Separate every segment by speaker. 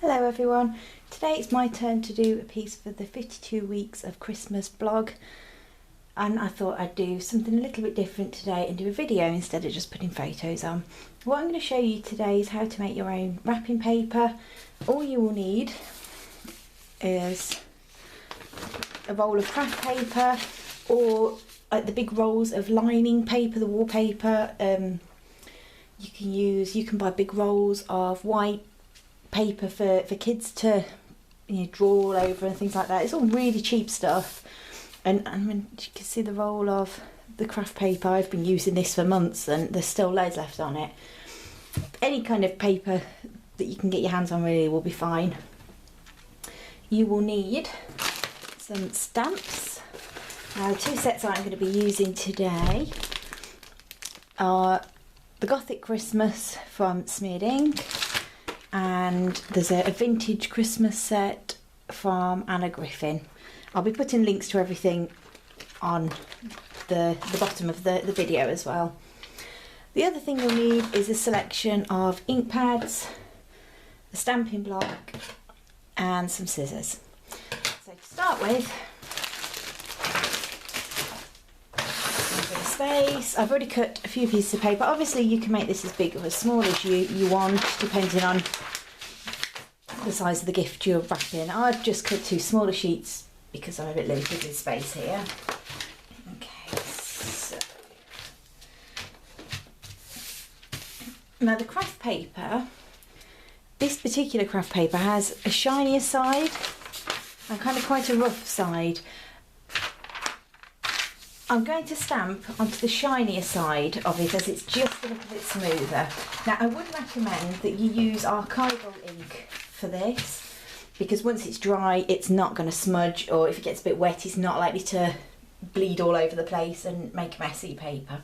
Speaker 1: Hello everyone, today it's my turn to do a piece for the 52 weeks of Christmas blog, and I thought I'd do something a little bit different today and do a video instead of just putting photos on. What I'm going to show you today is how to make your own wrapping paper. All you will need is a roll of craft paper or like the big rolls of lining paper, the wallpaper. You can buy big rolls of white paper for kids to draw all over and things like that. It's all really cheap stuff, and I mean, you can see the roll of the craft paper. I've been using this for months and there's still loads left on it. Any kind of paper that you can get your hands on really will be fine. You will need some stamps. Now, the two sets I'm going to be using today are the Gothic Christmas from Smeared Ink, and there's a vintage Christmas set from Anna Griffin. I'll be putting links to everything on the bottom of the video as well. The other thing you'll need is a selection of ink pads, a stamping block and some scissors. So to start with, a bit of space. I've already cut a few pieces of paper. Obviously you can make this as big or as small as you want, depending on the size of the gift you're wrapping. I've just cut two smaller sheets because I'm a bit limited in space here. Okay, so now the craft paper, this particular craft paper has a shinier side and kind of quite a rough side. I'm going to stamp onto the shinier side of it as it's just a little bit smoother. Now, I would recommend that you use archival ink for this, because once it's dry it's not going to smudge, or if it gets a bit wet it's not likely to bleed all over the place and make messy paper.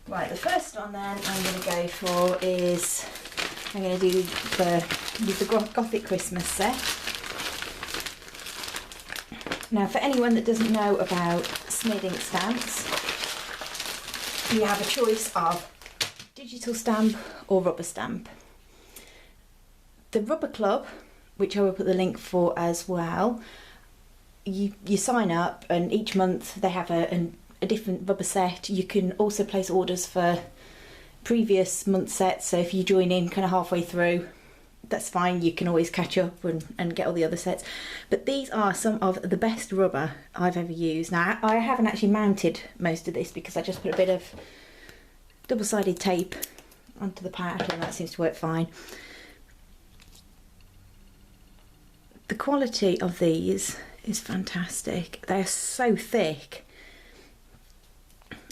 Speaker 1: Right, the first one then I'm going to go for is, I'm going to do the Gothic Christmas set. Now, for anyone that doesn't know about Smeared Ink stamps, you have a choice of digital stamp or rubber stamp. The Rubber Club, which I will put the link for as well, you sign up and each month they have a different rubber set. You can also place orders for previous month sets, so if you join in kind of halfway through, that's fine, you can always catch up and get all the other sets. But these are some of the best rubber I've ever used. Now, I haven't actually mounted most of this because I just put a bit of double-sided tape onto the pad and that seems to work fine. The quality of these is fantastic. They're so thick.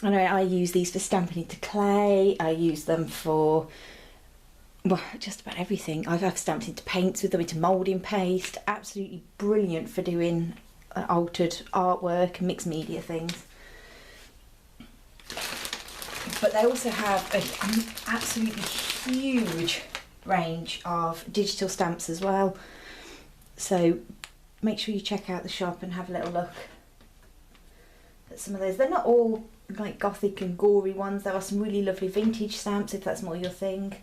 Speaker 1: I know I use these for stamping into clay. I use them for, well, just about everything. I've stamped into paints with them, into moulding paste. Absolutely brilliant for doing altered artwork and mixed media things. But they also have an absolutely huge range of digital stamps as well. So make sure you check out the shop and have a little look at some of those. They're not all like gothic and gory ones. There are some really lovely vintage stamps if that's more your thing.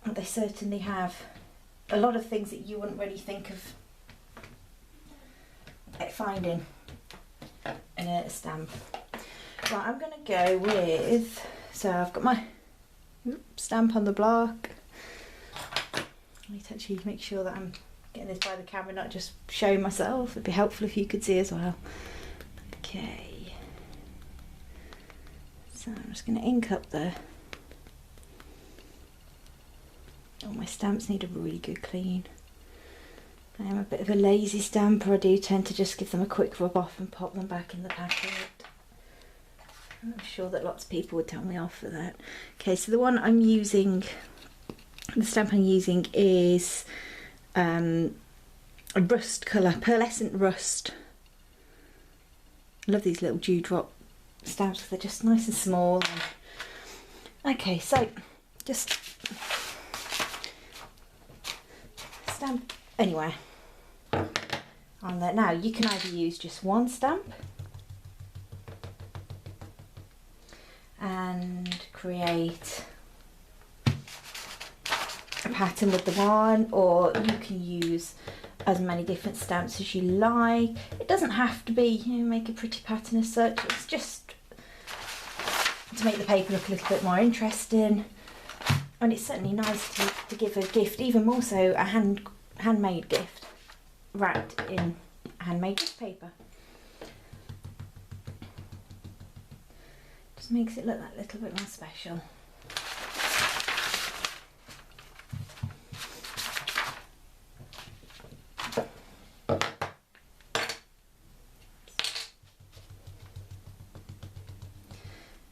Speaker 1: And they certainly have a lot of things that you wouldn't really think of finding in a stamp. Right, I'm going to go with, so I've got my stamp on the block. I need to actually make sure that I'm getting this by the camera, not just showing myself. It'd be helpful if you could see as well. Okay, so I'm just going to ink up the, oh, my stamps need a really good clean. I am a bit of a lazy stamper. I do tend to just give them a quick rub off and pop them back in the packet. I'm sure that lots of people would tell me off for that. Okay, so the one I'm using, the stamp I'm using is a rust colour, pearlescent rust. I love these little dewdrop stamps, they're just nice and small. Okay, so just stamp anywhere on there. Now you can either use just one stamp and create pattern with the one, or you can use as many different stamps as you like. It doesn't have to be, you know, make a pretty pattern as such. It's just to make the paper look a little bit more interesting. And it's certainly nice to give a gift, even more so a handmade gift wrapped in handmade gift paper. Just makes it look that little bit more special.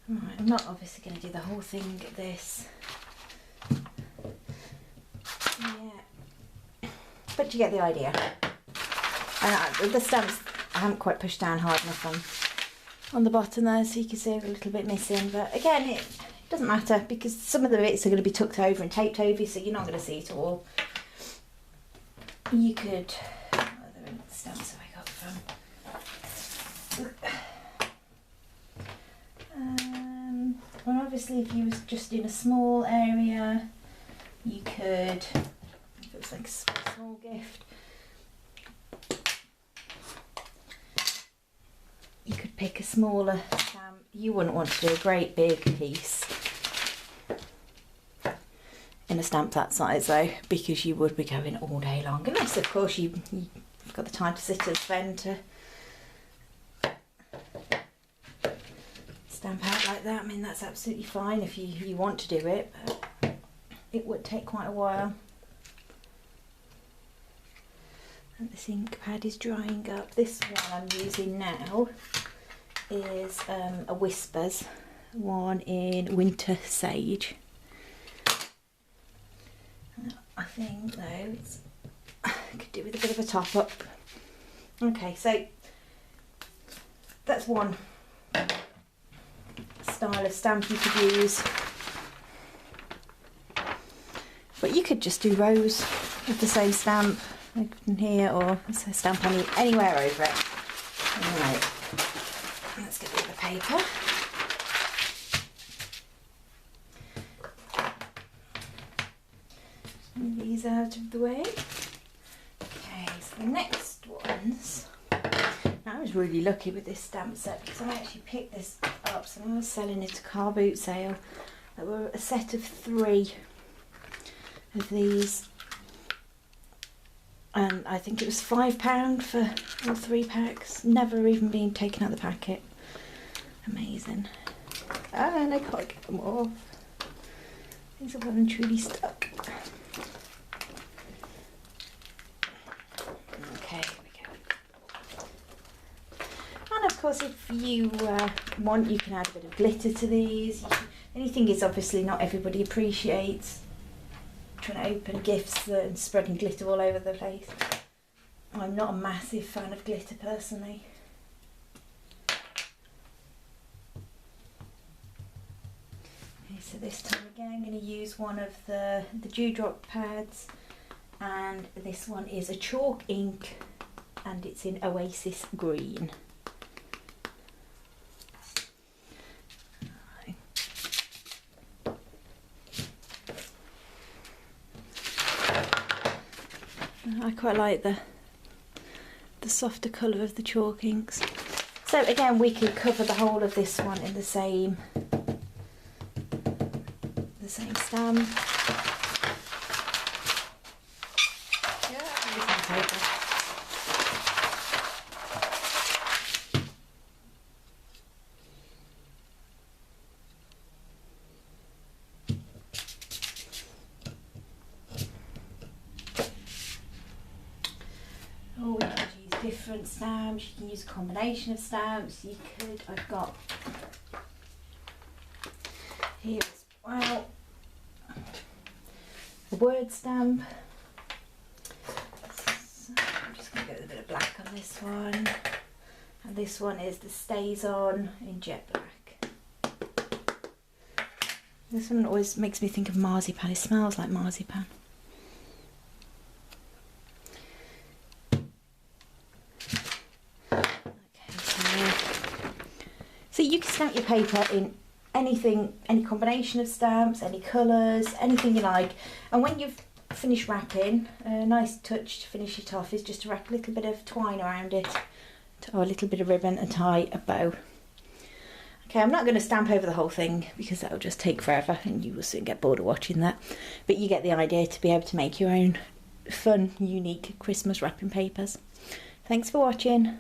Speaker 1: Right, I'm not obviously going to do the whole thing at this. Yeah, but you get the idea. And the stamps I haven't quite pushed down hard enough on the bottom there, so you can see they're a little bit missing. But again, it doesn't matter because some of the bits are going to be tucked over and taped over, so you're not going to see it all. You could. What other stamps have I got from? Well, obviously, if you was just in a small area, you could. If it was like a small gift, you could pick a smaller stamp. You wouldn't want to do a great big piece in a stamp that size though, because you would be going all day long, unless of course you've got the time to sit and spend to stamp out like that. I mean, that's absolutely fine if you want to do it, but it would take quite a while. And this ink pad is drying up. This one I'm using now is a Whispers one in Winter Sage. I think though it's, I could do with a bit of a top up. Okay, so that's one style of stamp you could use, but you could just do rows of the same stamp, like in here, or a stamp anywhere over it. Right, let's get rid of the paper. Move these out of the way. Okay, so the next ones. I was really lucky with this stamp set because I actually picked this up. So I was selling it at a car boot sale. There were a set of 3 of these, and I think it was £5 for all 3 packs. Never even been taken out of the packet. Amazing. And I can't get them off. These are well and truly stuck. Okay, here we go. And of course, if you want, you can add a bit of glitter to these. The only thing is, obviously, not everybody appreciates trying to open gifts and spreading glitter all over the place. I'm not a massive fan of glitter personally. Okay, so this time again I'm going to use one of the dewdrop pads, and this one is a chalk ink and it's in Oasis Green. I quite like the softer colour of the chalk inks. So again, we could cover the whole of this one in the same stamp. Or we could use different stamps. You can use a combination of stamps. You could, I've got here as well the word stamp. So I'm just going to go with a bit of black on this one. And this one is the Stays On in jet black. This one always makes me think of marzipan. It smells like marzipan. So you can stamp your paper in anything, any combination of stamps, any colours, anything you like. And when you've finished wrapping, a nice touch to finish it off is just to wrap a little bit of twine around it, or a little bit of ribbon, and tie a bow. Okay, I'm not going to stamp over the whole thing because that'll just take forever and you will soon get bored of watching that. But you get the idea to be able to make your own fun, unique Christmas wrapping papers. Thanks for watching.